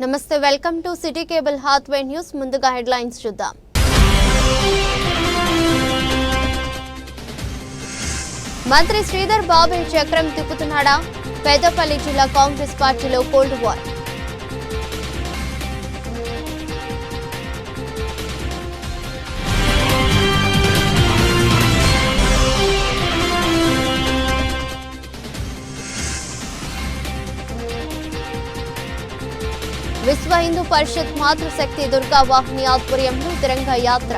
నమస్తే, welcome to city cable Hathway news. ముందుగా headlines చూద్దాం. మంత్రి శ్రీధర్ బాబు చక్రం తిప్పుతున్నాడా? పెద్దపల్లి జిల్లా కాంగ్రెస్ పార్టీలో కోల్డ్ వార్. విశ్వ హిందూ పరిషత్ మాతృశక్తి దుర్గా వాహిని ఆధ్వర్యంలో తిరంగ యాత్ర.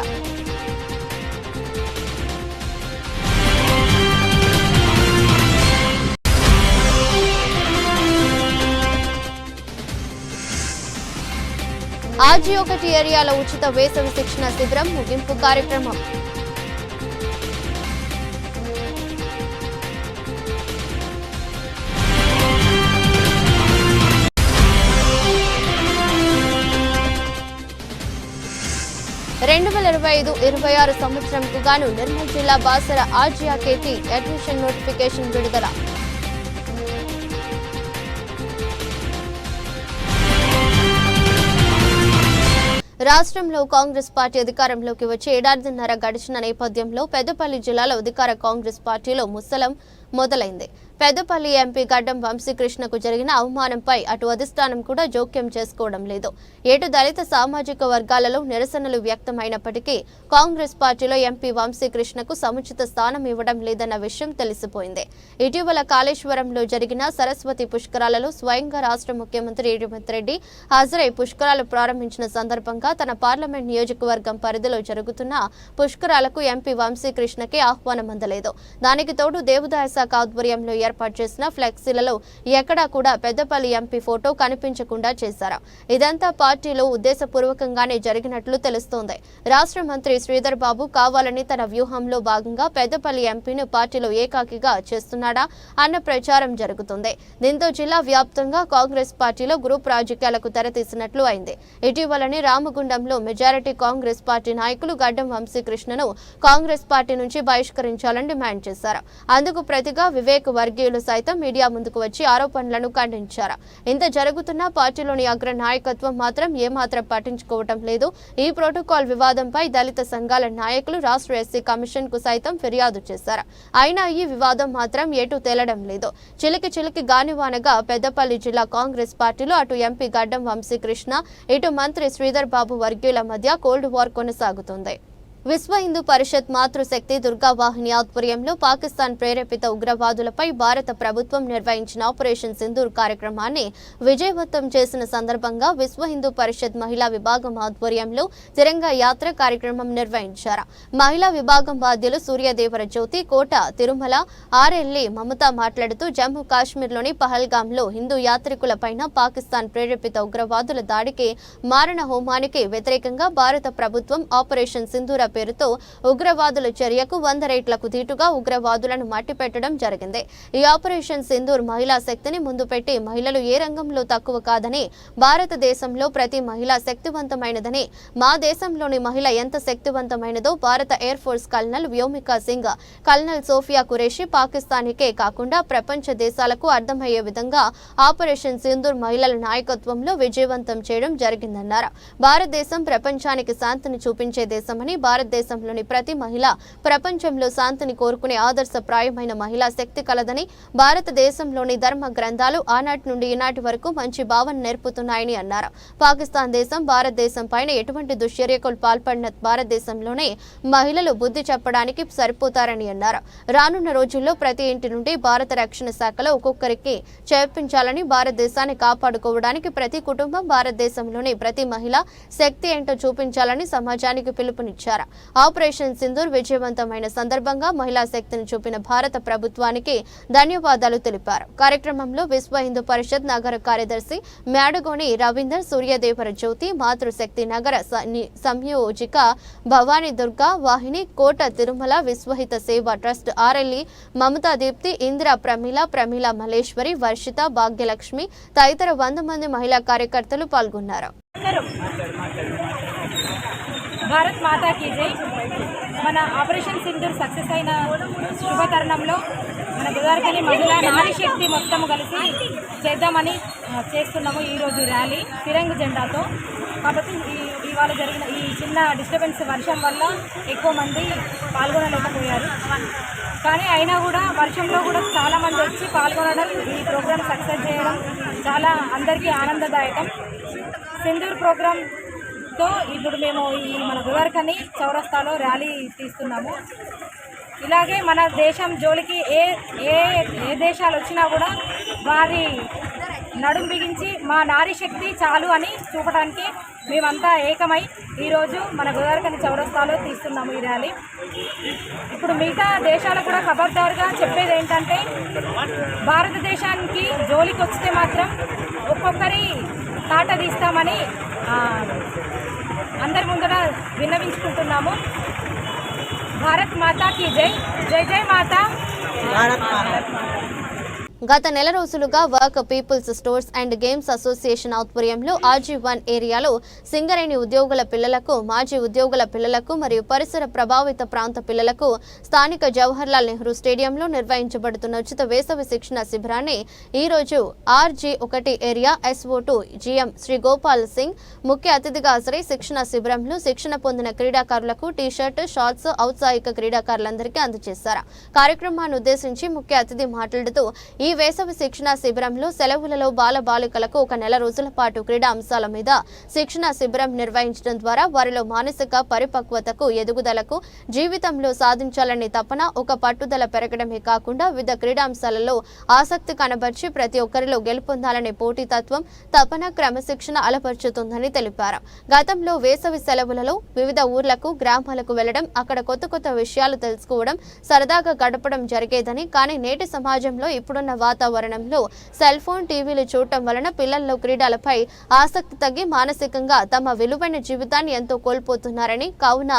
RG1 ఏరియాలో ఉచిత వేసవి శిక్షణ శిబిరం ముగింపు కార్యక్రమం. రెండు 2025-26 సంవత్సరంకు గాను నిర్మల్ జిల్లా బాసర RG1 అడ్మిషన్ నోటిఫికేషన్ విడుదల. రాష్ట్రంలో కాంగ్రెస్ పార్టీ అధికారంలోకి వచ్చి ఏడాదిన్నర గడిచిన నేపథ్యంలో పెద్దపల్లి జిల్లాలో అధికార కాంగ్రెస్ పార్టీలో ముసలం మొదలైంది. పెద్దపల్లి ఎంపీ గడ్డం వంశీకృష్ణకు జరిగిన అవమానంపై అటు అధిష్టానం కూడా జోక్యం చేసుకోవడం లేదు. ఏటు దళిత సామాజిక వర్గాలలో నిరసనలు వ్యక్తమైనప్పటికీ కాంగ్రెస్ పార్టీలో ఎంపీ వంశీకృష్ణకు సముచిత స్థానం ఇవ్వడం లేదన్న విషయం తెలిసిపోయింది. ఇటీవల కాళేశ్వరంలో జరిగిన సరస్వతి పుష్కరాలలో స్వయంగా రాష్ట్ర ముఖ్యమంత్రి రేవంత్ రెడ్డి హాజరై పుష్కరాలు ప్రారంభించిన సందర్భంగా తన పార్లమెంట్ నియోజకవర్గం పరిధిలో జరుగుతున్న పుష్కరాలకు ఎంపీ వంశీకృష్ణకి ఆహ్వానం అందలేదు. దానికి తోడు దేవాదాయ శాఖ ఆధ్వర్యంలో ఏర్పాటు చేసిన ఫ్లెక్సీలలో ఎక్కడా కూడా పెద్దపల్లి ఎంపీ ఫోటో కనిపించకుండా చేశారు. ఇదంతా పార్టీలో ఉద్దేశపూర్వకంగానే జరిగినట్లు తెలుస్తోంది. రాష్ట్ర మంత్రి శ్రీధర్ బాబు కావాలని తన వ్యూహంలో భాగంగా పెద్దపల్లి ఎంపీని పార్టీలో ఏకాకిగా చేస్తున్నాడా అన్న ప్రచారం జరుగుతుంది. దీంతో జిల్లా వ్యాప్తంగా కాంగ్రెస్ పార్టీలో గ్రూప్ రాజకీయాలకు తెరతీసినట్లు అయింది. ఇటీవలని రామగుండంలో మెజారిటీ కాంగ్రెస్ పార్టీ నాయకులు గడ్డం వంశీకృష్ణను కాంగ్రెస్ పార్టీ నుంచి బహిష్కరించాలని డిమాండ్ చేశారు. అందుకు ప్రతిగా వివేక్ వర్గీయులు సైతం మీడియా ముందుకు వచ్చి ఆరోపణలను ఖండించారు. ఇంత జరుగుతున్న పార్టీలోని అగ్ర నాయకత్వం మాత్రం ఏమాత్రం పట్టించుకోవటం లేదు. ఈ ప్రోటోకాల్ వివాదంపై దళిత సంఘాల నాయకులు రాష్ట్ర ఎస్సీ కమిషన్ కు సైతం ఫిర్యాదు చేశారు. అయినా ఈ వివాదం మాత్రం ఎటు తేలడం లేదు. చిలికి గానివానగా పెద్దపల్లి జిల్లా కాంగ్రెస్ పార్టీలో అటు ఎంపీ గడ్డం వంశీకృష్ణ, ఇటు మంత్రి శ్రీధర్ బాబు వర్గీయుల మధ్య కోల్డ్ వార్ కొనసాగుతుంది. విశ్వ హిందూ పరిషత్ మాతృశక్తి దుర్గా వాహిని ఆధ్వర్యంలో పాకిస్తాన్ ప్రేరేపిత ఉగ్రవాదులపై భారత ప్రభుత్వం నిర్వహించిన ఆపరేషన్ సింధూర్ కార్యక్రమాన్ని విజయవంతం చేసిన సందర్భంగా విశ్వ హిందూ పరిషత్ మహిళా విభాగం ఆధ్వర్యంలో తిరంగ యాత్ర కార్యక్రమం నిర్వహించారు. మహిళా విభాగం బాధ్యులు సూర్యదేవర జ్యోతి, కోట తిరుమల, RLE మమత మాట్లాడుతూ జమ్మూ కాశ్మీర్లోని పహల్గాంలో హిందూ యాత్రికులపైన పాకిస్తాన్ ప్రేరేపిత ఉగ్రవాదుల దాడికి, మారణ హోమానికి వ్యతిరేకంగా భారత ప్రభుత్వం ఆపరేషన్ సింధూర్ పేరుతో ఉగ్రవాదుల చర్యకు 100 రెట్లకు దీటుగా ఉగ్రవాదులను మట్టిపెట్టడం జరిగింది. ఈ ఆపరేషన్ సింధూర్ మహిళా శక్తిని ముందు పెట్టి మహిళలు ఏ రంగంలో తక్కువ కాదని, భారతదేశంలో ప్రతి మహిళ శక్తివంతమైనదని, మా దేశంలోని మహిళ ఎంత శక్తివంతమైనదో భారత air force colonel Vyomika Singh, colonel Sofiya Qureshi పాకిస్తాన్కే కాకుండా ప్రపంచ దేశాలకు అర్థమయ్యే విధంగా ఆపరేషన్ సింధూర్ మహిళల నాయకత్వంలో విజయవంతం చేయడం జరిగిందన్నారు. భారతదేశం ప్రపంచానికి శాంతిని చూపించే దేశమని, భారతదేశంలోని ప్రతి మహిళ ప్రపంచంలో శాంతిని కోరుకునే ఆదర్శప్రాయమైన మహిళా శక్తి కలదని, భారతదేశంలోని ధర్మ గ్రంథాలు ఆనాటి నుండి ఈనాటి వరకు మంచి భావన నేర్పుతున్నాయని అన్నారు. పాకిస్తాన్ దేశం భారతదేశం పైన ఎటువంటి దుశ్చర్యకు పాల్పడిన భారతదేశంలోనే మహిళలు బుద్ధి చెప్పడానికి సరిపోతారని అన్నారు. రానున్న రోజుల్లో ప్రతి ఇంటి నుండి భారత రక్షణ శాఖలో ఒక్కొక్కరికి చేర్పించాలని, భారతదేశాన్ని కాపాడుకోవడానికి ప్రతి కుటుంబం భారతదేశంలోని ప్రతి మహిళ శక్తి ఏంటో చూపించాలని సమాజానికి పిలుపునిచ్చారు. ఆపరేషన్ సింధూర్ విజయవంతమైన సందర్భంగా మహిళా శక్తిని చూపిన భారత ప్రభుత్వానికి ధన్యవాదాలు తెలిపారు. కార్యక్రమంలో విశ్వ హిందూ పరిషత్ నగర కార్యదర్శి మేడగోని రవీందర్, సూర్యదేవర జ్యోతి, మాతృశక్తి నగర సంయోజిక భవానీ దుర్గా వాహిని, కోట తిరుమల విశ్వహిత సేవా ట్రస్ట్ RLE మమతా దీప్తి, ఇందిరా ప్రమీల మల్లేశ్వరి, వర్షిత, భాగ్యలక్ష్మి తదితర 100 మంది మహిళా కార్యకర్తలు పాల్గొన్నారు. భారత్ మాతా కీ జై. మన ఆపరేషన్ సింధూర్ సక్సెస్ అయిన శుభ తరుణంలో మన గోదావరిఖని మహిళా నారీ శక్తి మొత్తం కలిసి చేద్దామని చేస్తున్నాము ఈరోజు ర్యాలీ తిరంగ జెండాతో. కాబట్టి ఇవాళ జరిగిన ఈ చిన్న డిస్టర్బెన్స్ వర్షం వల్ల ఎక్కువ మంది పాల్గొనలేకపోయారు. కానీ అయినా కూడా వర్షంలో కూడా చాలామంది వచ్చి పాల్గొనడం, ఈ ప్రోగ్రాం సక్సెస్ చేయడం చాలా అందరికీ ఆనందదాయకం. సింధూర్ ప్రోగ్రాంతో ఇప్పుడు మేము ఈ మన గోదావరిఖని చౌరస్తాలో ర్యాలీ తీస్తున్నాము. ఇలాగే మన దేశం జోలికి ఏ ఏ ఏ దేశాలు వచ్చినా కూడా వారి నడుం బిగించి మా నారీ శక్తి చాలు అని చూపడానికి మేమంతా ఏకమై ఈరోజు మన గోదావరిఖని చౌరస్తాలో తీస్తున్నాము ఈ ర్యాలీ. ఇప్పుడు మిగతా దేశాలకు కూడా ఖబర్దారుగా చెప్పేది ఏంటంటే, భారతదేశానికి జోలికి వస్తే మాత్రం ఒక్కొక్కరి తాట తీస్తామని అందరి ముందర విన్నవించుకుంటున్నాము. భారత్ మాతా కీ జై. జై జై మాతా. గత నెల రోజులుగా work people's stores and games association ఆధ్వర్యంలో RG1 ఏరియాలో సింగరేణి ఉద్యోగుల పిల్లలకు, మాజీ ఉద్యోగుల పిల్లలకు మరియు పరిసర ప్రభావిత ప్రాంత పిల్లలకు స్థానిక జవహర్లాల్ నెహ్రూ స్టేడియంలో నిర్వహించబడుతున్న ఉచిత వేసవి శిక్షణ శిబిరాన్ని ఈరోజు RG1 area SO2 GM Sri Gopal Singh ముఖ్య అతిథిగా హాజరై శిక్షణ శిబిరంలో శిక్షణ పొందిన క్రీడాకారులకు టీ-షర్ట్, షార్ట్స్ ఔత్సాహిక క్రీడాకారులందరికీ అందజేశారు. కార్యక్రమాన్ని ఉద్దేశించి ముఖ్య అతిథి మాట్లాడుతూ ఈ వేసవి శిక్షణ శిబిరంలో సెలవులలో బాలబాలికలకు 1 నెల రోజుల పాటు క్రీడా అంశాల మీద శిక్షణ శిబిరం నిర్వహించడం ద్వారా వారిలో మానసిక పరిపక్వతకు, ఎదుగుదలకు, జీవితంలో సాధించాలనే తపన, ఒక పట్టుదల పెరగడమే కాకుండా వివిధ క్రీడాంశాలలో ఆసక్తి కనబర్చి ప్రతి ఒక్కరిలో గెలుపొందాలనే పోటీతత్వం, తపన, క్రమశిక్షణ అలపరుచుతుందని తెలిపారు. గతంలో వేసవి సెలవులలో వివిధ ఊర్లకు, గ్రామాలకు వెళ్లడం, అక్కడ కొత్త కొత్త విషయాలు తెలుసుకోవడం, సరదాగా గడపడం జరిగేదని, కానీ నేటి సమాజంలో ఇప్పుడున్న వాతావరణంలో సెల్ ఫోన్, టీవీలు చూడటం వలన పిల్లల్లో క్రీడలపై ఆసక్తి తగ్గి మానసికంగా తమ విలువైన జీవితాన్ని ఎంతో కోల్పోతున్నారని, కావున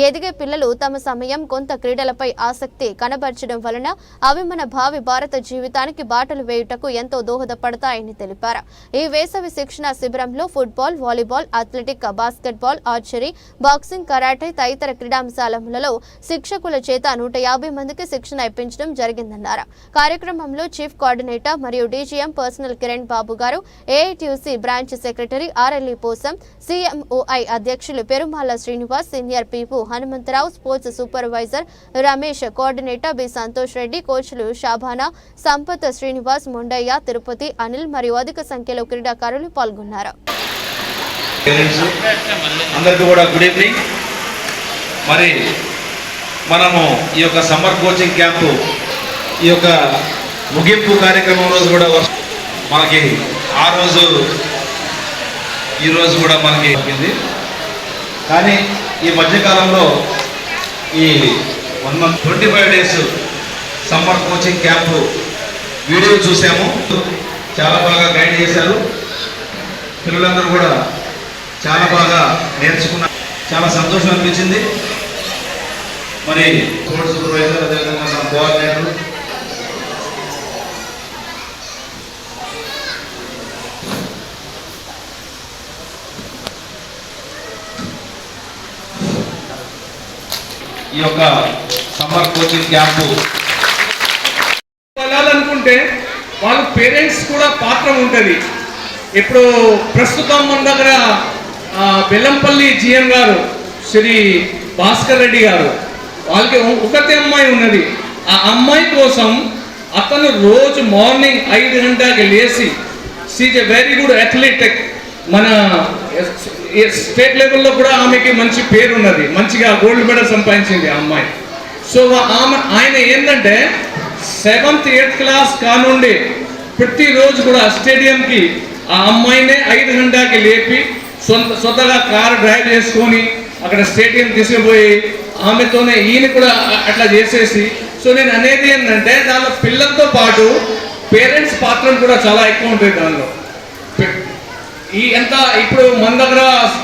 ఎదిగే పిల్లలు తమ సమయం కొంత క్రీడలపై ఆసక్తి కనబర్చడం వలన అవి మన భావి భారత జీవితానికి బాటలు వేయుటకు ఎంతో దోహదపడతాయని తెలిపారు. ఈ వేసవి శిక్షణ శిబిరంలో football, volleyball, athletic, basketball, archery, boxing, karate తదితర క్రీడాంశాలలో శిక్షకుల చేత 150 మందికి శిక్షణ ఇప్పించడం జరిగిందన్నారు. కార్యక్రమంలో చీఫ్ కోఆర్డినేటర్ మరియు DGM పర్సనల్ కిరణ్ బాబు గారు, AITUC branch secretary RLE Posam, CMOI అధ్యక్షులు పెరుమాల శ్రీనివాస్, సీనియర్ పీపు Hanumantharao, sports supervisor Ramesh, coordinator B Santosh Reddy, కోచ్లు షాబానా, సంపత్, శ్రీనివాస్, మొండయ్య, తిరుపతి, అనిల్ మరియు అధిక సంఖ్యలో క్రీడాకారులు పాల్గొన్నారు. అందరికీ కూడా గుడ్ ఈవినింగ్. మరి మనము ఈ యొక్క సమ్మర్ కోచింగ్ క్యాంపు ఈ యొక్క ముగింపు కార్యక్రమం రోజు కూడా మనకి ఈ రోజు కూడా మనకి చెప్పింది. కానీ ఈ మధ్యకాలంలో ఈ 1 month 25 days summer coaching camp video చూసాము. చాలా బాగా గైడ్ చేశారు. పిల్లలందరూ కూడా చాలా బాగా నేర్చుకున్నారు. చాలా సంతోషం అనిపించింది. మరి స్పోర్ట్స్ సూపర్వైజర్, అదేవిధంగా మన కోఆర్డినేటర్, ఈ యొక్క సమ్మర్ కోచింగ్ క్యాంపు వెళ్ళాలనుకుంటే వాళ్ళ పేరెంట్స్ కూడా పాత్ర ఉంటుంది. ఇప్పుడు ప్రస్తుతం మన దగ్గర బెల్లంపల్లి GM గారు శ్రీ భాస్కర్ రెడ్డి గారు, వాళ్ళకి ఒకటే అమ్మాయి ఉన్నది. ఆ అమ్మాయి కోసం అతను రోజు మార్నింగ్ 5 గంటలకి లేచి, she's a very good athlete. మన స్టేట్ లెవెల్లో కూడా ఆమెకి మంచి పేరు ఉన్నది, మంచిగా గోల్డ్ మెడల్ సంపాదించింది ఆ అమ్మాయి. సో ఆయన ఏంటంటే 7th 8th క్లాస్ కానుండి ప్రతిరోజు కూడా స్టేడియంకి ఆ అమ్మాయినే 5 గంటలకి లేపి సొంతగా కారు డ్రైవ్ చేసుకొని అక్కడ స్టేడియం తీసుకుపోయి ఆమెతోనే ఈయన కూడా అట్లా చేసేసి. సో నేను అనేది ఏంటంటే దానిలో పిల్లలతో పాటు పేరెంట్స్ పాత్ర కూడా చాలా ఎక్కువ ఉంటుంది దానిలో. ఇప్పుడు మన దగ్గర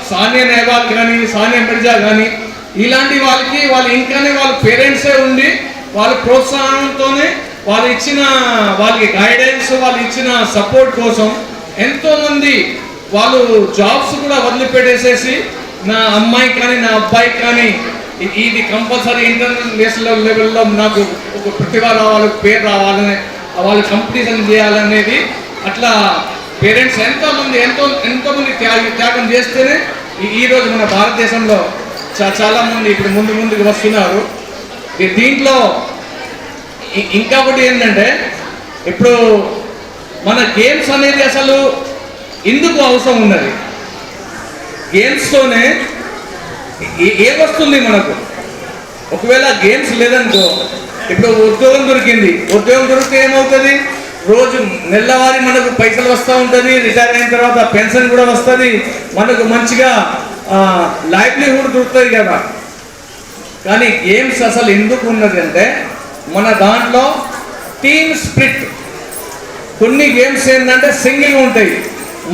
సానియా నెహ్వాల్ కానీ, సానియా మిర్జా కానీ ఇలాంటి వాళ్ళకి వాళ్ళ ఇంట్లోనే వాళ్ళ పేరెంట్సే ఉండి వాళ్ళ ప్రోత్సాహంతోనే వాళ్ళకి గైడెన్స్, వాళ్ళు ఇచ్చిన సపోర్ట్ కోసం ఎంతోమంది వాళ్ళు జాబ్స్ కూడా వదిలిపెట్టేసేసి నా అమ్మాయి కానీ నా అబ్బాయి కానీ ఇది కంపల్సరీ ఇంటర్నేషనల్ లెవెల్లో నాకు ఒక ప్రతిభ రావాలి, పేరు రావాలని, వాళ్ళు కాంపిటీషన్ చేయాలనేది అట్లా పేరెంట్స్ ఎంతోమంది త్యాగం చేస్తేనే ఈరోజు మన భారతదేశంలో చాలామంది ఇప్పుడు ముందుకు వస్తున్నారు. దీంట్లో ఇంకొకటి ఏంటంటే ఇప్పుడు మన గేమ్స్ అనేది అసలు ఎందుకు అవసరం ఉన్నది, గేమ్స్తోనే ఏమొస్తుంది మనకు. ఒకవేళ గేమ్స్ లేదనుకో, ఇప్పుడు ఉద్యోగం దొరికితే ఏమవుతుంది, రోజు నెలవారీ మనకు పైసలు వస్తూ ఉంటుంది, రిటైర్ అయిన తర్వాత పెన్షన్ కూడా వస్తుంది, మనకు మంచిగా లైవ్లీహుడ్ దొరుకుతుంది కదా. కానీ గేమ్స్ అసలు ఎందుకు ఉన్నది అంటే మన దాంట్లో టీమ్ స్పిరిట్. కొన్ని గేమ్స్ ఏంటంటే సింగిల్గా ఉంటాయి,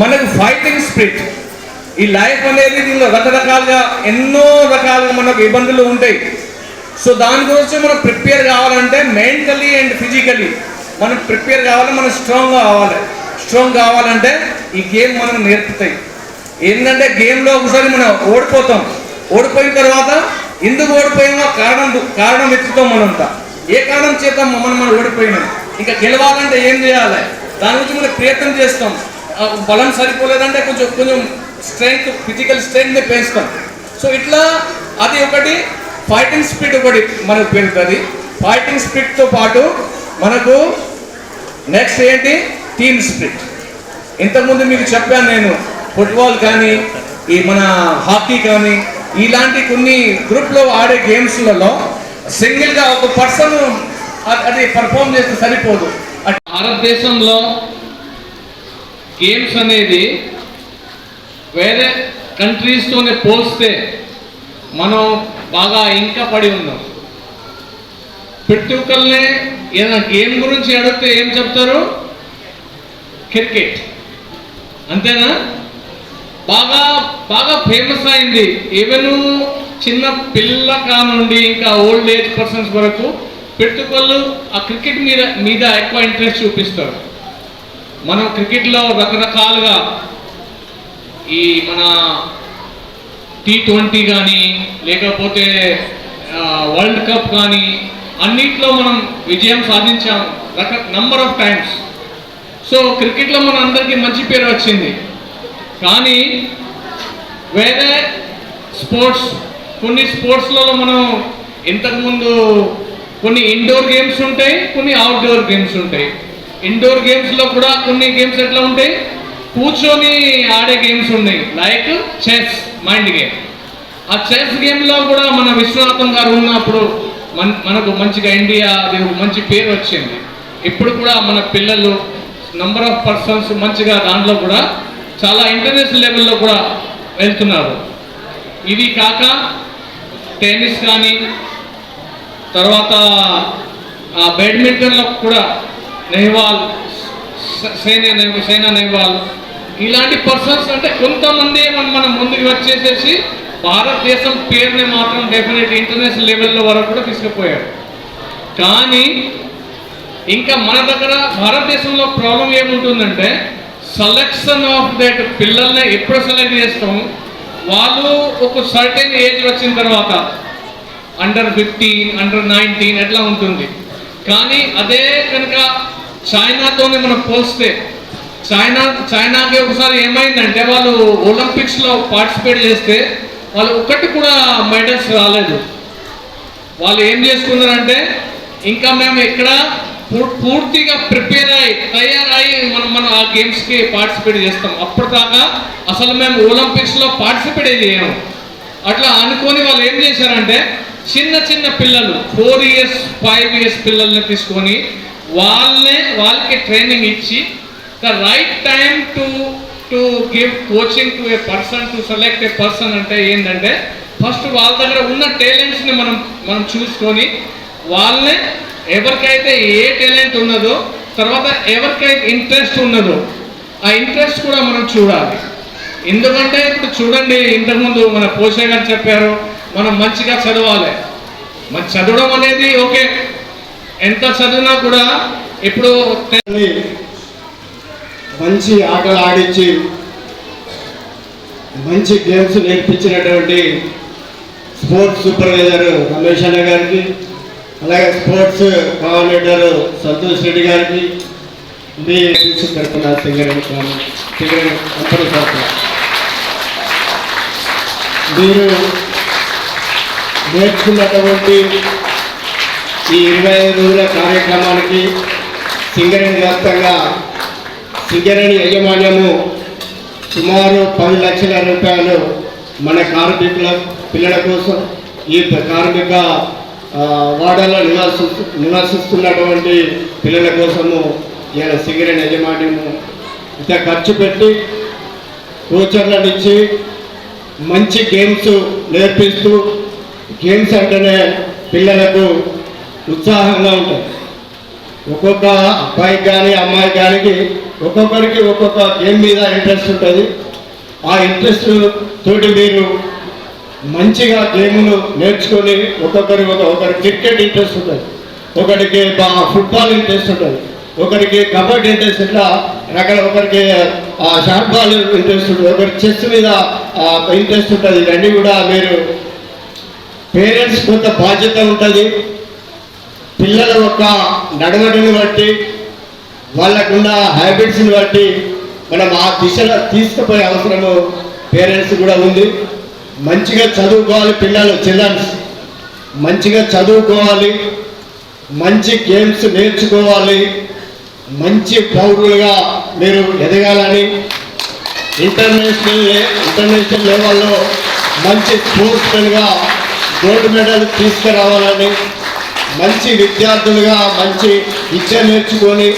మనకు ఫైటింగ్ స్పిరిట్. ఈ లైఫ్ అనేది దీనిలో రకరకాలుగా ఎన్నో రకాలుగా మనకు ఇబ్బందులు ఉంటాయి. సో దాని గురించి మనం ప్రిపేర్ కావాలంటే మెంటలీ అండ్ ఫిజికలీ మనం ప్రిపేర్ కావాలి, మనం స్ట్రాంగ్ కావాలంటే ఈ గేమ్ మనం నేర్పుతాయి. ఏంటంటే గేమ్లో ఒకసారి మనం ఓడిపోయిన తర్వాత ఎందుకు ఓడిపోయినా కారణం వెతుకుతాం మనంతా. ఏ కారణం చేద్దాం మనం ఓడిపోయినాం, ఇంకా గెలవాలంటే ఏం చేయాలి, దాని గురించి మనం ప్రయత్నం చేస్తాం. బలం సరిపోలేదంటే కొంచెం స్ట్రెంగ్త్, ఫిజికల్ స్ట్రెంగ్త్ని పెంచుతాం. సో ఇట్లా అది ఒకటి ఫైటింగ్ స్పిరిట్ ఒకటి మనకు పెరుగుతుంది. ఫైటింగ్ స్పిరిట్తో పాటు మనకు నెక్స్ట్ ఏంటి, టీమ్ స్పిరిట్. ఇంతకుముందు మీకు చెప్పాను నేను, ఫుట్బాల్ కానీ ఈ మన హాకీ కానీ ఇలాంటి కొన్ని గ్రూప్లో ఆడే గేమ్స్లలో సింగిల్గా ఒక పర్సన్ అది పర్ఫామ్ చేస్తే సరిపోదు. భారతదేశంలో గేమ్స్ అనేది వేరే కంట్రీస్తోనే పోల్స్తే మనం బాగా ఇంకా పడి ఉన్నాం. ప్రతి ఒక్కరినే ఏదైనా గేమ్ గురించి అడిగితే ఏం చెప్తారు, క్రికెట్ అంతేనా, బాగా ఫేమస్ అయింది. ఈవెన్ చిన్న పిల్ల కానుండి ఇంకా ఓల్డ్ ఏజ్ పర్సన్స్ వరకు ప్రతి ఒక్కళ్ళు ఆ క్రికెట్ మీద ఎక్కువ ఇంట్రెస్ట్ చూపిస్తారు. మనం క్రికెట్లో రకరకాలుగా ఈ మన T20 కానీ లేకపోతే వరల్డ్ కప్ కానీ అన్నిట్లో మనం విజయం సాధించాం నంబర్ ఆఫ్ టైమ్స్. సో క్రికెట్లో మన అందరికీ మంచి పేరు వచ్చింది. కానీ వేరే కొన్ని స్పోర్ట్స్లలో మనం ఇంతకుముందు కొన్ని ఇండోర్ గేమ్స్ ఉంటాయి, కొన్ని అవుట్డోర్ గేమ్స్ ఉంటాయి. ఇండోర్ గేమ్స్లో కూడా కొన్ని గేమ్స్ ఎట్లా ఉంటాయి, కూర్చొని ఆడే గేమ్స్ ఉన్నాయి, లైక్ చెస్, మైండ్ గేమ్. ఆ చెస్ గేమ్లో కూడా మన విశ్వనాథం గారు ఉన్నప్పుడు మనకు మంచిగా ఇండియా అది మంచి పేరు వచ్చింది. ఇప్పుడు కూడా మన పిల్లలు నంబర్ ఆఫ్ పర్సన్స్ మంచిగా దాంట్లో కూడా చాలా ఇంటర్నేషనల్ లెవెల్లో కూడా వెళ్తున్నారు. ఇది కాక టెన్నిస్ కానీ తర్వాత బ్యాడ్మింటన్లో కూడా సైనా నెహ్వాల్ ఇలాంటి పర్సన్స్ అంటే కొంతమంది మనం ముందుకు వచ్చేసేసి భారతదేశం పేరుని మాత్రం డెఫినెట్ ఇంటర్నేషనల్ లెవెల్లో వరకు కూడా తీసుకుపోయారు. కానీ ఇంకా మన దగ్గర భారతదేశంలో ప్రాబ్లం ఏముంటుందంటే సెలెక్షన్ ఆఫ్ దట్ పిల్లల్ని ఎప్పుడు సెలెక్ట్ చేస్తాం, వాళ్ళు ఒక సర్టెన్ ఏజ్ వచ్చిన తర్వాత అండర్ 15, అండర్ 19 ఎట్లా ఉంటుంది. కానీ అదే కనుక చైనాతోనే మనం పోలిస్తే చైనాకి ఒకసారి ఏమైందంటే వాళ్ళు ఒలింపిక్స్లో పార్టిసిపేట్ చేస్తే వాళ్ళు ఒక్కటి కూడా మెడల్స్ రాలేదు. వాళ్ళు ఏం చేసుకున్నారంటే ఇంకా మేము ఇక్కడ పూర్తిగా ప్రిపేర్ అయ్యి తయారయ్యి మనం ఆ గేమ్స్కి పార్టిసిపేట్ చేస్తాం, అప్పటిదాకా అసలు మేము ఒలింపిక్స్లో పార్టిసిపేట్ చేయము. అట్లా అనుకొని వాళ్ళు ఏం చేశారంటే చిన్న పిల్లలు 4 years 5 years పిల్లల్ని తీసుకొని వాళ్ళకి ట్రైనింగ్ ఇచ్చి the right time to give coaching to A person to select A person. అంటే ఏంటంటే ఫస్ట్ వాళ్ళ దగ్గర ఉన్న టాలెంట్స్ని మనం చూసుకొని వాళ్ళని ఎవరికైతే ఏ టాలెంట్ ఉన్నదో తర్వాత ఎవరికైతే ఇంట్రెస్ట్ ఉన్నదో ఆ ఇంట్రెస్ట్ కూడా మనం చూడాలి. ఎందుకంటే ఇప్పుడు చూడండి, ఇంతకుముందు మన పోషే గారు చెప్పారు మనం మంచిగా చదవాలి. మరి చదవడం అనేది ఓకే, ఎంత చదివినా కూడా ఇప్పుడు మంచి ఆటలు ఆడించి మంచి గేమ్స్ నేర్పించినటువంటి స్పోర్ట్స్ సూపర్వైజర్ రమేష్ అన్న గారికి, అలాగే స్పోర్ట్స్ కోఆర్డినేటర్ సంతోష్ రెడ్డి గారికి, మీ తరఫున సింగరేణి కంపెనీ తరఫున మీరు నేర్చుకున్నటువంటి ఈ 25 రోజుల కార్యక్రమానికి సింగరేణి వ్యాప్తంగా సింగరేణి యాజమాన్యము సుమారు 10 లక్షల రూపాయలు మన కార్మికుల పిల్లల కోసం, ఈ కార్మిక వాడలో నివసిస్తున్నటువంటి పిల్లల కోసము ఇలా సింగరేణి యాజమాన్యము ఇంత ఖర్చు పెట్టి కోచర్లను ఇచ్చి మంచి గేమ్స్ నేర్పిస్తూ, గేమ్స్ అంటేనే పిల్లలకు ఉత్సాహంగా ఉంటుంది. ఒక్కొక్క అబ్బాయికి కానీ అమ్మాయికి కానీ ఒక్కొక్కరికి ఒక్కొక్క గేమ్ మీద ఇంట్రెస్ట్ ఉంటుంది. ఆ ఇంట్రెస్ట్ తోటి మీరు మంచిగా గేములు నేర్చుకొని ఒకరు క్రికెట్ ఇంట్రెస్ట్ ఉంటుంది, ఒకరికి ఫుట్బాల్ ఇంట్రెస్ట్ ఉంటుంది, ఒకరికి కబడ్డీ ఇంట్రెస్ట్, ఇట్లా ఒకరికి షార్ట్ బాల్ ఇంట్రెస్ట్ ఉంటుంది, ఒకరికి చెస్ మీద ఇంట్రెస్ట్ ఉంటుంది. ఇవన్నీ కూడా మీరు పేరెంట్స్ కొంత బాధ్యత ఉంటుంది. పిల్లల యొక్క నడవడిని బట్టి, వాళ్ళకున్న హ్యాబిట్స్ని బట్టి మనం ఆ దిశలో తీసుకుపోయే అవసరము పేరెంట్స్ కూడా ఉంది. మంచిగా చదువుకోవాలి పిల్లలు, చిల్డ్రన్స్ మంచిగా చదువుకోవాలి, మంచి గేమ్స్ నేర్చుకోవాలి, మంచి పౌరులుగా మీరు ఎదగాలని, ఇంటర్నేషనల్ లెవెల్లో మంచి స్పోర్ట్స్మెన్గా గోల్డ్ మెడల్ తీసుకురావాలని, మంచి విద్యార్థులుగా మంచి విద్య నేర్చుకొని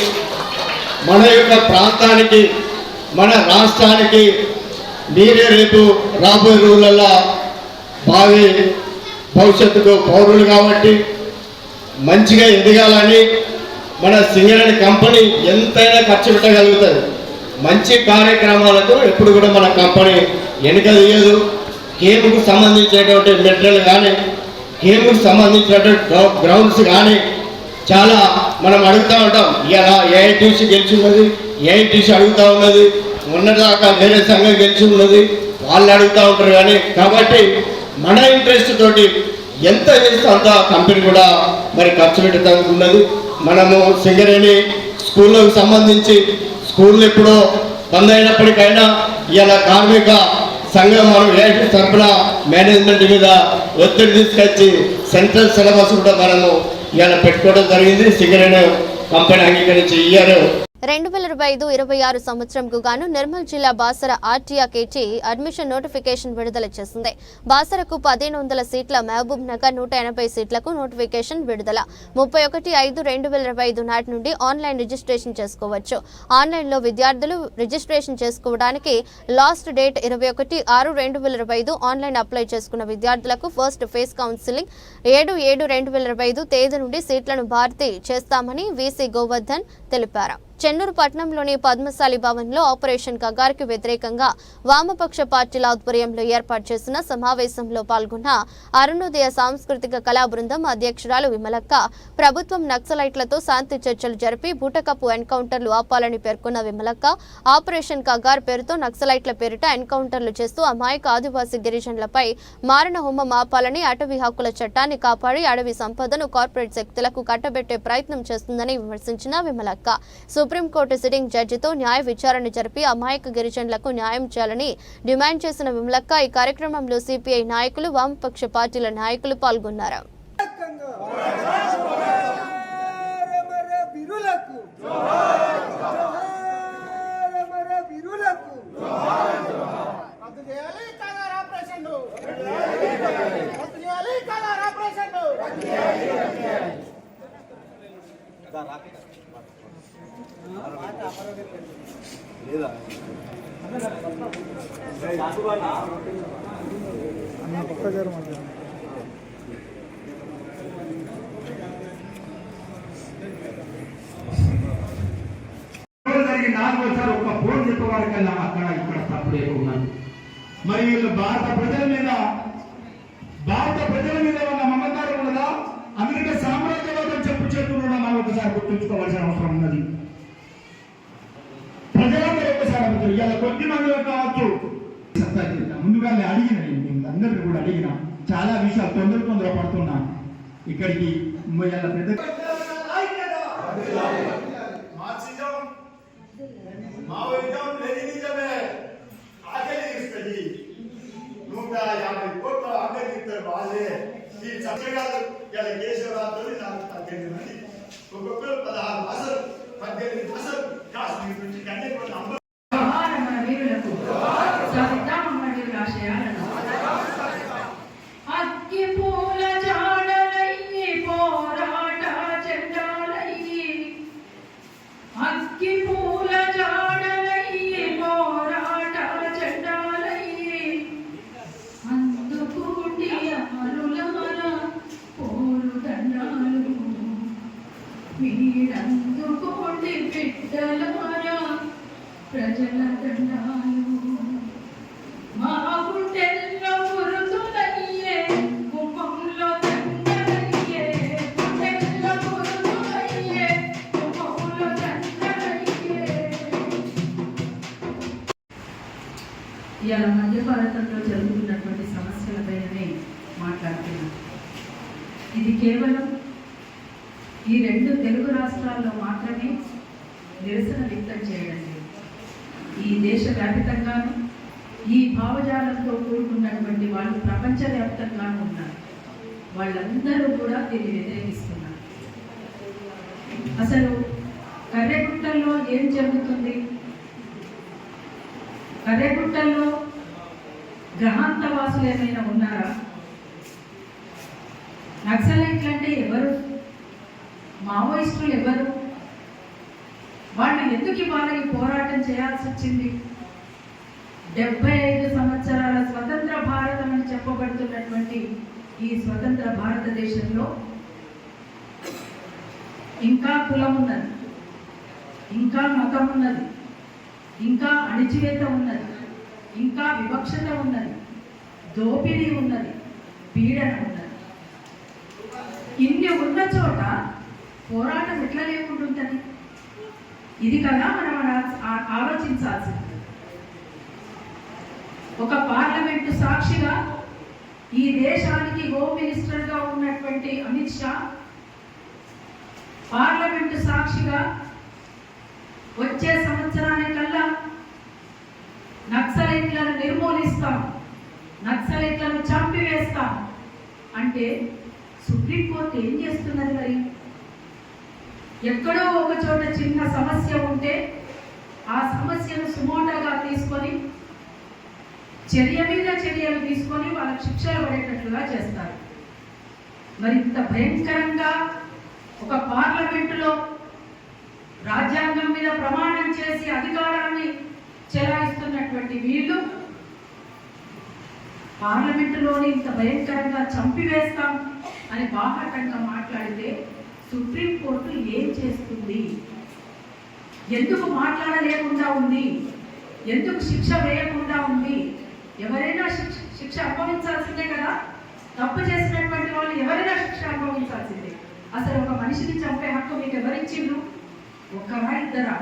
మన యొక్క ప్రాంతానికి, మన రాష్ట్రానికి మీరే రేపు రాబోయే రోజులలో భావి భవిష్యత్తుకు పౌరులు కాబట్టి మంచిగా ఎదగాలని, మన సింగరేణి కంపెనీ ఎంతైనా ఖర్చు పెట్టగలుగుతుంది. మంచి కార్యక్రమాలతో ఎప్పుడు కూడా మన కంపెనీ వెనుక తీయదు. గేమ్కు సంబంధించినటువంటి మెటీరియల్ కానీ, గేమ్కు సంబంధించినటువంటి గ్రౌండ్స్ కానీ చాలా మనం అడుగుతూ ఉంటాం. ఇలా ఏఐటీసీ గెలిచి ఉన్నది, ఏఐటీసీ అడుగుతూ ఉన్నది, మొన్నదాకా వేరే సంఘం గెలిచి ఉన్నది, వాళ్ళు అడుగుతూ ఉంటారు. కానీ కాబట్టి మన ఇంట్రెస్ట్ తోటి ఎంత చేస్తే అంత కంపెనీ కూడా మరి ఖర్చు పెట్టడానికి ఉన్నది. మనము సింగరేణి స్కూళ్ళకు సంబంధించి స్కూళ్ళు ఎప్పుడో బంద్ అయినప్పటికైనా ఇలా కార్మిక సంఘం మనం ఏఐటీ తరఫున మేనేజ్మెంట్ మీద ఒత్తిడి తీసుకొచ్చి సెంట్రల్ సిలబస్ కూడా మనము ఇలా పెట్టుకోవడం జరిగింది. సింగరేణి కంపెనీ అంగీకరించి ఇయ్యారు. 2025-26 సంవత్సరంకు గాను నిర్మల్ జిల్లా బాసర ఆర్టీఆర్కేటీ అడ్మిషన్ నోటిఫికేషన్ విడుదల చేసింది. బాసరకు 1500 సీట్ల, మహబూబ్ నగర్ 180 సీట్లకు నోటిఫికేషన్ విడుదల. 31/5/2025 నాటి నుండి ఆన్లైన్ రిజిస్ట్రేషన్ చేసుకోవచ్చు. ఆన్లైన్లో విద్యార్థులు రిజిస్ట్రేషన్ చేసుకోవడానికి లాస్ట్ డేట్ 21/6/2025. ఆన్లైన్ అప్లై చేసుకున్న విద్యార్థులకు ఫస్ట్ ఫేజ్ కౌన్సిలింగ్ 7/7/2025 తేదీ నుండి సీట్లను భర్తీ చేస్తామని వీసీ గోవర్ధన్ తెలిపారు. చెన్నూరు పట్టణంలోని పద్మశాలి భవన్లో ఆపరేషన్ కగార్కి వ్యతిరేకంగా వామపక్ష పార్టీల ఆధ్వర్యంలో ఏర్పాటు చేసిన సమావేశంలో పాల్గొన్న అరుణోదయ సాంస్కృతిక కళా బృందం అధ్యక్షురాలు విమలక్క ప్రభుత్వం నక్సలైట్లతో శాంతి చర్చలు జరిపి బూటకపు ఎన్కౌంటర్లు ఆపాలని పేర్కొన్న విమలక్క ఆపరేషన్ కగార్ పేరుతో నక్సలైట్ల పేరిట ఎన్కౌంటర్లు చేస్తూ అమాయక ఆదివాసీ గిరిజనులపై మారణ హోమం ఆపాలని, అటవీ హక్కుల చట్టాన్ని కాపాడి అడవి సంపదను కార్పొరేట్ శక్తులకు కట్టబెట్టే ప్రయత్నం చేస్తుందని విమర్శించిన విమలక్క సుప్రీంకోర్టు సిట్టింగ్ జడ్జితో న్యాయ విచారణ జరిపి అమాయక గిరిజనులకు న్యాయం చేయాలని డిమాండ్ చేసిన విమలక్క ఈ కార్యక్రమంలో సిపిఐ నాయకులు, వామపక్ష పార్టీల నాయకులు పాల్గొన్నారు. ఒక ఫోన్ చెప్పేవారికల్లా అక్కడ ఇక్కడ తప్పుడు ఉన్నాను. మరి వీళ్ళు భారత ప్రజల మీద ఉన్న మమకారం ఉన్నదా, అమెరికా సామ్రాజ్యవాదం చెప్పు చేతుల్లో మనం ఒకసారి గుర్తుంచుకోవాల్సిన అవసరం ఉన్నది. ప్రజలందరూ ఒకసారి ఇవాళ కొద్ది మంది కావచ్చు ప్రస్తావించిన ముందుగా అడిగిన నేను అందరికీ కూడా అడిగిన చాలా విషయాలు తొందర పడుతున్నా ఇక్కడికి పెద్ద మావోయిజం లెనినిజమే ఆకలి ఇస్తుంది 150 కోట్ల ఆకలిస్తారు వాళ్ళే ఈ చక్కగాలు ఇలా కేశవరావు నాకు తగ్గని ఒక్కొక్కరు 16 మాసాలు 18 మాసాలు కాశ్మీర్ నుంచి కన్యాకుమారి మీరందుకోండి బిడ్డలారా ప్రజల దండాలు మా గుండెల్లో గురుతులయ్యే కుప్పంలో దండలయ్యే గుండెల్లో గురుతులయ్యే కుప్పంలో దండలయ్యే. ఇవాళ మధ్య భారతంలో జరుగుతున్నటువంటి సమస్యలపైనే మాట్లాడుతున్నాం. ఇది కేవలం ఈ 2 తెలుగు రాష్ట్రాల్లో మాత్రమే నిరసన వ్యక్తం చేయడం లేదు. ఈ దేశవ్యాప్తంగాను ఈ భావజాలంతో కూడుకున్నటువంటి వాళ్ళు ప్రపంచవ్యాప్తంగానూ ఉన్నారు. వాళ్ళందరూ కూడా దీన్ని వ్యతిరేకిస్తున్నారు. అసలు కర్రెగుట్టల్లో ఏం జరుగుతుంది? కర్రెగుట్టల్లో గ్రహాంతవాసులు ఏమైనా ఉన్నారా? నక్సలైట్లు అంటే ఎవరు? మావోయిస్టులు ఎవరు? వాళ్ళు ఎందుకు ఇవాళ ఈ పోరాటం చేయాల్సి వచ్చింది? 75 సంవత్సరాల స్వతంత్ర భారతం అని చెప్పబడుతున్నటువంటి ఈ స్వతంత్ర భారతదేశంలో ఇంకా కులం ఉన్నది, ఇంకా మతం ఉన్నది, ఇంకా అణిచివేత ఉన్నది, ఇంకా వివక్షత ఉన్నది, దోపిడీ ఉన్నది, పీడన ఉన్నది. ఇన్ని ఉన్న చోట పోరాటం ఎట్లా లేకుండా ఉంటుంది? ఇది కదా మనం ఆలోచించాల్సింది. ఒక పార్లమెంటు సాక్షిగా ఈ దేశానికి హోమ్ మినిస్టర్గా ఉన్నటువంటి అమిత్ షా పార్లమెంటు సాక్షిగా వచ్చే సంవత్సరానికల్లా నక్సలైట్లను నిర్మూలిస్తాం, నక్సలైట్లను చంపివేస్తాం అంటే సుప్రీంకోర్టు ఏం చేస్తున్నది? మరి ఎక్కడో ఒక చోట చిన్న సమస్య ఉంటే ఆ సమస్యను సుమోటోగా తీసుకొని చర్య మీద చర్యలు తీసుకొని వాళ్ళకి శిక్షలు పడేటట్లుగా చేస్తారు. మరి ఇంత భయంకరంగా ఒక పార్లమెంటులో రాజ్యాంగం మీద ప్రమాణం చేసి అధికారాన్ని చెలాయిస్తున్నటువంటి వీళ్ళు పార్లమెంటులోని ఇంత భయంకరంగా చంపివేస్తాం అని బాహాటంగా మాట్లాడితే సుప్రీంకోర్టు ఏం చేస్తుంది? ఎందుకు మాట్లాడలేకుండా ఉంది? ఎందుకు శిక్ష వేయకుండా ఉంది? ఎవరైనా శిక్ష అనుభవించాల్సిందే కదా. తప్పు చేసినటువంటి వాళ్ళు ఎవరైనా శిక్ష అనుభవించాల్సిందే. అసలు ఒక మనిషిని చంపే హక్కు మీకు ఎవరిచ్చిండ్రు? ఒక్కరా ఇద్దరా?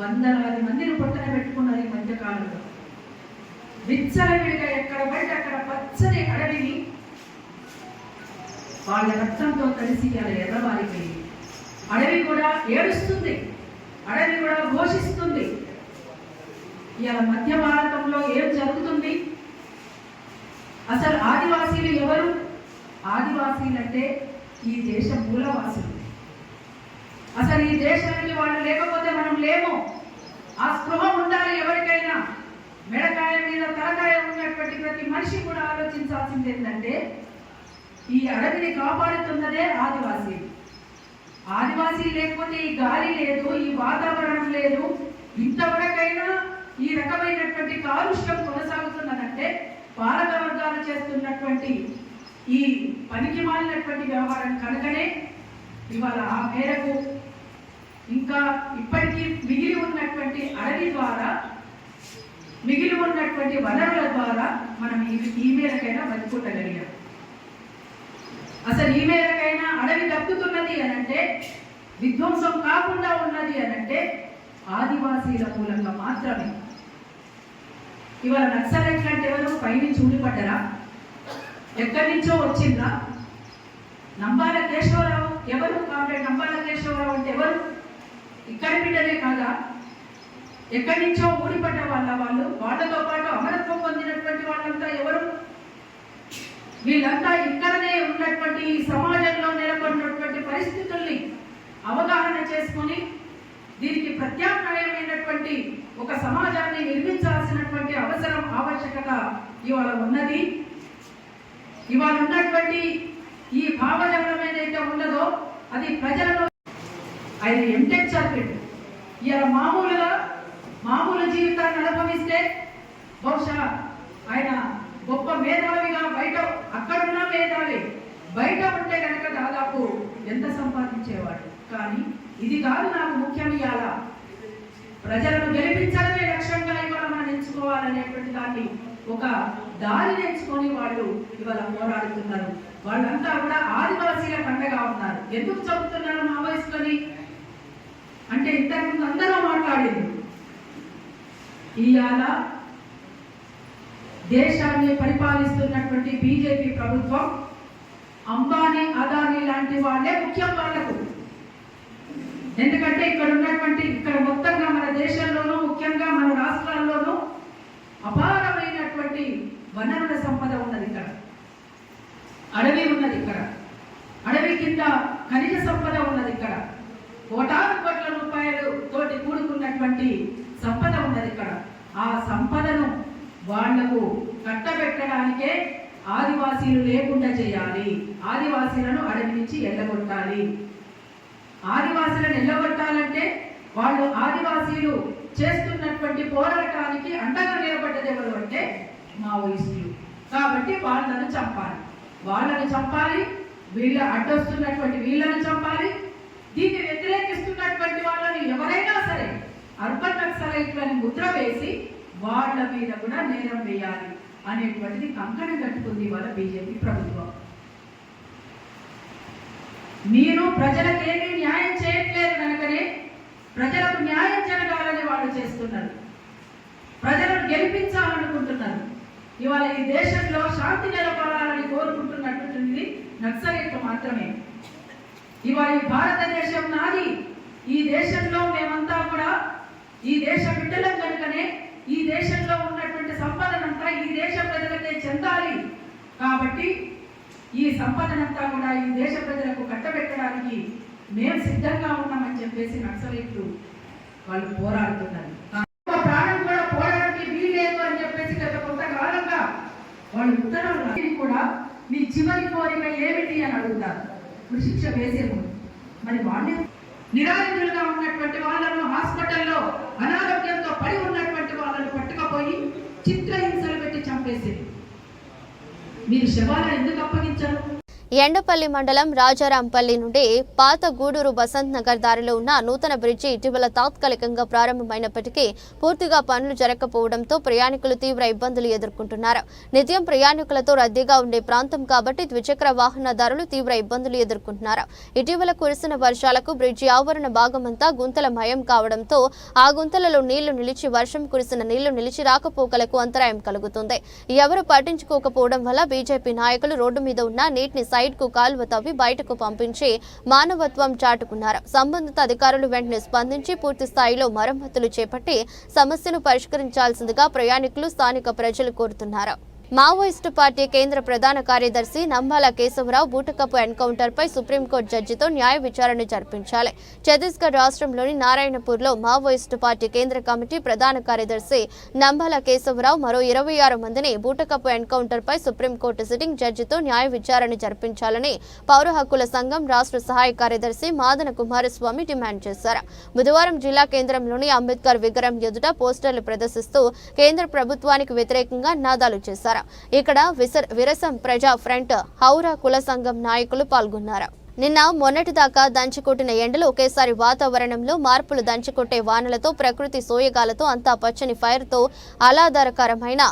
వందలాది మందిని పొట్టన పెట్టుకున్నారు ఈ మధ్యకాలంలో. విచ్చలవిడిగా ఎక్కడ పడితే అక్కడ పచ్చని అడవిని వాళ్ళ రక్తంతో కలిసి అలా ఎర్రబారిపోయింది. అడవి కూడా ఏడుస్తుంది, అడవి కూడా ఘోషిస్తుంది. ఇవాళ మధ్య భారతంలో ఏం జరుగుతుంది? అసలు ఆదివాసీలు ఎవరు? ఆదివాసీలు అంటే ఈ దేశ మూలవాసులు. అసలు ఈ దేశానికి వాళ్ళు లేకపోతే మనం లేము. ఆ స్పృహ ఉండాలి ఎవరికైనా. మెడకాయ మీద తలకాయ ఉన్నటువంటి ప్రతి మనిషి కూడా ఆలోచించాల్సింది ఏంటంటే ఈ అడవిని కాపాడుతున్నదే ఆదివాసీలు. ఆదివాసీలు లేకపోతే ఈ గాలి లేదు, ఈ వాతావరణం లేదు. ఇంతవరకైనా ఈ రకమైనటువంటి కాలుష్యం కొనసాగుతున్నదంటే పాలక వర్గాలు చేస్తున్నటువంటి ఈ పనికి మాలినటువంటి వ్యవహారం కనుకనే ఇవాళ ఆ మేరకు ఇంకా ఇప్పటికీ మిగిలి ఉన్నటువంటి అడవి ద్వారా, మిగిలి ఉన్నటువంటి వనరుల ద్వారా మనం ఈ మేరకైనా బతుకుంటగలిగాం. అసలు ఈ మేరకైనా అడవి దక్కుతున్నది అనంటే, విధ్వంసం కాకుండా ఉన్నది అనంటే ఆదివాసీల మూలంగా మాత్రమే. ఇవాళ నక్సలైట్లు అంటే ఎవరు? పైనుంచి ఊడిపడ్డరా? ఎక్కడి నుంచో వచ్చిందా? నంబాల కేశవరావు ఎవరు? కామ్రేడ్ నంబాల కేశవరావు అంటే ఎవరు? ఇక్కడి బిడ్డలే కాదా? ఎక్కడి నుంచో ఊడిపడ్డ వాళ్ళతో పాటు అమరత్వం పొందినటువంటి వాళ్ళంతా ఎవరు? వీళ్ళంతా ఇక్కడనే ఉన్నటువంటి ఈ సమాజంలో నెలకొన్నటువంటి పరిస్థితుల్ని అవగాహన చేసుకొని దీనికి ప్రత్యామ్నాయమైనటువంటి ఒక సమాజాన్ని నిర్మించాల్సినటువంటి అవసరం, ఆవశ్యకత ఇవాళ ఉన్నది. ఇవాళ ఉన్నటువంటి ఈ భావజాలం ఏదైతే ఉన్నదో అది ప్రజలలో. ఆయన ఎంటెక్ చదివాడు. ఇలా మామూలు జీవితాన్ని అనుభవిస్తే బహుశా ఆయన గొప్ప మేధావిగా బయట అక్కడున్న మేధావి బయట ఉంటే కనుక దాదాపు ఎంత సంపాదించేవాడు. కానీ ఇది కాదు నాకు ముఖ్యం. ఇవాళ ప్రజలను గెలిపించడమే లక్ష్యంగా ఇవాళ మనం ఎంచుకోవాలనేటువంటి దాన్ని ఒక దారిని ఎంచుకొని వాళ్ళు ఇవాళ పోరాడుతున్నారు. వాళ్ళంతా కూడా ఆదివాసీల పండగ ఉన్నారు. ఎందుకు చెబుతున్నారు మావోయిస్టులని అంటే ఇంతకుముందు అందరూ మాట్లాడింది. ఇవాళ దేశాన్ని పరిపాలిస్తున్నటువంటి బీజేపీ ప్రభుత్వం అంబానీ, అదానీ లాంటి వాళ్ళే ముఖ్యం వాళ్లకు. ఎందుకంటే ఇక్కడ మొత్తంగా మన దేశంలోనూ ముఖ్యంగా మన రాష్ట్రాల్లోనూ అపారమైనటువంటి వనరుల సంపద ఉన్నది. ఇక్కడ అడవి ఉన్నది. ఇక్కడ అడవి కింద ఖనిజ సంపద ఉన్నది. ఇక్కడ కోటాను కోట్ల రూపాయలు తోటి కూడుకున్నటువంటి సంపద ఉన్నది. ఇక్కడ ఆ సంపదను వాళ్లకు కట్టబెట్టడానికే ఆదివాసీలు లేకుండా చేయాలి. ఆదివాసీలను అడవి నుంచి ఎల్లగొట్టాలి. ఆదివాసీలను ఎల్లగొట్టాలంటే వాళ్ళు ఆదివాసీలు చేస్తున్నటువంటి పోరాటానికి అండగా నిలబడ్డది ఎవరు అంటే మావోయిస్టులు. కాబట్టి వాళ్ళను చంపాలి. వీళ్ళ అడ్డొస్తున్నటువంటి వీళ్ళను చంపాలి. దీన్ని వ్యతిరేకిస్తున్నటువంటి వాళ్ళని ఎవరైనా సరే అర్బన్ నక్సలైట్లని ముద్ర వేసి వాళ్ళ మీద కూడా నేరం వేయాలి అనేటువంటిది కంకణం కట్టుకుంది వాళ్ళ బీజేపీ ప్రభుత్వం. మీరు ప్రజలకేమీ న్యాయం చేయట్లేదు కనుకనే ప్రజలకు న్యాయం జరగాలని వాళ్ళు చేస్తున్నారు. ప్రజలను గెలిపించాలనుకుంటున్నారు. ఇవాళ ఈ దేశంలో శాంతి నెలకొనాలని కోరుకుంటున్నటువంటి నక్సలైట్లు మాత్రమే. ఇవాళ ఈ భారతదేశం నాది, ఈ దేశంలో మేమంతా కూడా ఈ దేశ బిడ్డలం కనుకనే ఈ దేశంలో ఉన్నటువంటి సంపదనంతా ఈ దేశ ప్రజలకే చెందాలి. కాబట్టి ఈ సంపదనంతా కూడా ఈ దేశ ప్రజలకు కట్టబెట్టడానికి మేము సిద్ధంగా ఉన్నామని చెప్పేసి నక్సలైట్లు వాళ్ళు పోరాడుతున్నారు. ప్రాణం కూడా పోరాడానికి వీలేదు అని చెప్పేసి గత కొంతకాలంగా వాళ్ళు ఉత్తర్వులు కూడా మీ చివరి కోరిక ఏమిటి అని అడుగుతారు శిక్ష వేసే ముందు. మరి వాళ్ళే నిరాయుధులుగా ఉన్నటువంటి వాళ్ళను హాస్పిటల్లో అనారోగ్యంతో పడి ఉన్నటువంటి వాళ్ళను పట్టుకపోయి చిత్రహింసలు పెట్టి చంపేసేది. మీరు శవాలను ఎందుకు అప్పగించరు? ఎండపల్లి మండలం రాజారాంపల్లి నుండి పాత గూడూరు బసంత్ నగర్ దారిలో ఉన్న నూతన బ్రిడ్జి ఇటీవల తాత్కాలికంగా ప్రారంభమైనప్పటికీ పూర్తిగా పనులు జరగకపోవడంతో ప్రయాణికులు తీవ్ర ఇబ్బందులు ఎదుర్కొంటున్నారు. నిత్యం ప్రయాణికులతో రద్దీగా ఉండే ప్రాంతం కాబట్టి ద్విచక్ర వాహనదారులు తీవ్ర ఇబ్బందులు ఎదుర్కొంటున్నారు. ఇటీవల కురిసిన వర్షాలకు బ్రిడ్జి ఆవరణ భాగమంతా గుంతలమయం కావడంతో ఆ గుంతలలో నీళ్లు నిలిచి వర్షం కురిసిన నీళ్లు నిలిచి రాకపోకలకు అంతరాయం కలుగుతుంది. ఎవరు పట్టించుకోకపోవడం వల్ల బీజేపీ నాయకులు రోడ్డు మీద ఉన్న నీటిని సైడ్ కు కాల్వ తవ్వి బయటకు పంపించి మానవత్వం చాటుకున్నారు. సంబంధిత అధికారులు వెంటనే స్పందించి పూర్తి స్థాయిలో మరమ్మతులు చేపట్టి సమస్యను పరిష్కరించాల్సిందిగా ప్రయాణికులు, స్థానిక ప్రజలు కోరుతున్నారు. మావోయిస్టు పార్టీ కేంద్ర ప్రధాన కార్యదర్శి నంబాల కేశవరావు బూటకపు ఎన్కౌంటర్ పై సుప్రీంకోర్టు జడ్జితో న్యాయ విచారణ జరిపించాలి. ఛత్తీస్గఢ్ రాష్ట్రంలోని నారాయణపూర్లో మావోయిస్టు పార్టీ కేంద్ర కమిటీ ప్రధాన కార్యదర్శి నంబాల కేశవరావు మరో 26 మందిని బూటకపు ఎన్కౌంటర్ పై సుప్రీంకోర్టు సిట్టింగ్ జడ్జితో న్యాయ విచారణ జరిపించాలని పౌర హక్కుల సంఘం రాష్ట్ర సహాయ కార్యదర్శి మాదన కుమారస్వామి డిమాండ్ చేశారు. బుధవారం జిల్లా కేంద్రంలోని అంబేద్కర్ విగ్రహం ఎదుట పోస్టర్లు ప్రదర్శిస్తూ కేంద్ర ప్రభుత్వానికి వ్యతిరేకంగా నినాదాలు చేశారు. ఇక్కడ విరసం ప్రజా ఫ్రంట్, హౌరా కుల సంఘం నాయకులు పాల్గొన్నారు. నిన్న మొన్నటిదాకా దంచికొట్టిన ఎండలు ఒకేసారి వాతావరణంలో మార్పులు, దంచికొట్టే వానలతో, ప్రకృతి సోయగాలతో, అంతా పచ్చని ఫైర్తో ఆహ్లాదకరమైన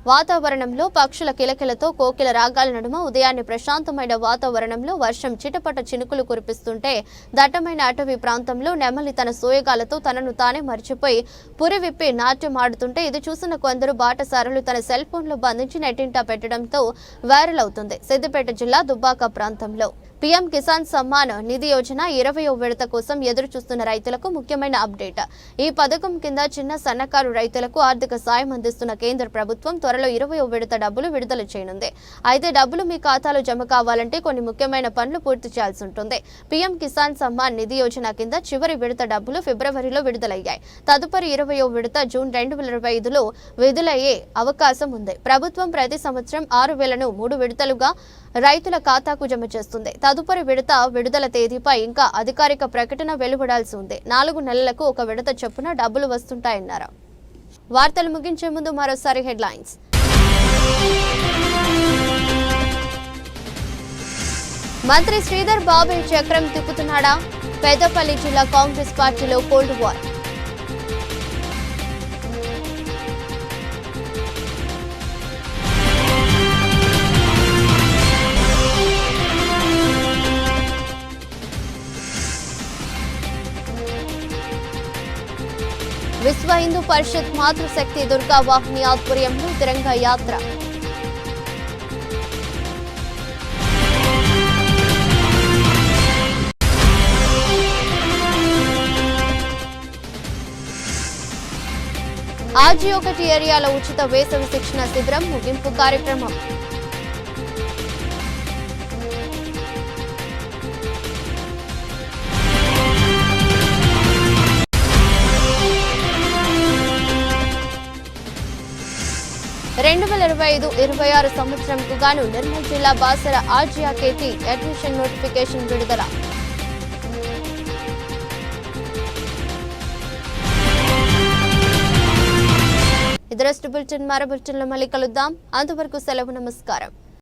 వాతావరణంలో పక్షుల కిలకిలతో కోకిల రాగాల నడుమ ఉదయాన్నే ప్రశాంతమైన వాతావరణంలో వర్షం చిటపట చినుకులు కురిపిస్తుంటే దట్టమైన అటవీ ప్రాంతంలో నెమలి తన సోయగాలతో తనను తానే మర్చిపోయి పురివిప్పి నాట్యం ఆడుతుంటే ఇది చూసిన కొందరు బాటసారులు తన సెల్ ఫోన్లో బంధించి నెట్టింటా పెట్టడంతో వైరల్ అవుతుంది. సిద్దిపేట జిల్లా దుబ్బాక ప్రాంతంలో పీఎం కిసాన్ సమ్మాన్ నిధి యోజన 20వ విడత కోసం ఎదురు చూస్తున్న రైతులకు ముఖ్యమైన అప్డేట్. ఈ పథకం కింద చిన్న సన్నకారు రైతులకు ఆర్థిక సాయం అందిస్తున్న కేంద్ర ప్రభుత్వం త్వరలో 20వ విడత డబ్బులు విడుదల చేయనుంది. అయితే డబ్బులు మీ ఖాతాలో జమ కావాలంటే కొన్ని ముఖ్యమైన పనులు పూర్తి చేయాల్సి ఉంటుంది. పీఎం కిసాన్ సమ్మాన్ నిధి యోజన కింద చివరి విడత డబ్బులు ఫిబ్రవరిలో విడుదలయ్యాయి. తదుపరి 20వ విడత జూన్ 2025లో విడుదలయ్యే అవకాశం ఉంది. ప్రభుత్వం ప్రతి సంవత్సరం 6,000ను 3 విడతలుగా రైతుల ఖాతాకు జమ చేస్తుంది. తదుపరి విడత విడుదల తేదీపై ఇంకా అధికారిక ప్రకటన వెలువడాల్సి ఉంది. 4 నెలలకు ఒక విడత చొప్పున డబ్బులు వస్తుంటాయన్నారు. వార్తలు ముగించే ముందు మరోసారి హెడ్లైన్స్. మంత్రి శ్రీధర్ బాబు చక్రం తిప్పుతున్నాడా? పెద్దపల్లి జిల్లా కాంగ్రెస్ పార్టీలో కోల్డ్ వార్. విశ్వ హిందూ పరిషత్ మాతృశక్తి దుర్గా వాహిని ఆధ్వర్యంలో తిరంగా యాత్ర. RG1 ఏరియాలో ఉచిత వేసవి శిక్షణ శిబిరం ముగింపు కార్యక్రమం. రెండు 2025-26 సంవత్సరంకు గాను నిర్మల్ జిల్లా బాసర RG1 అడ్మిషన్ నోటిఫికేషన్ విడుదల. ఇది రెస్ట్ బులెటిన్. మరో బులెటిన్లో మళ్ళీ కలుద్దాం. అంతవరకు సెలవు. నమస్కారం.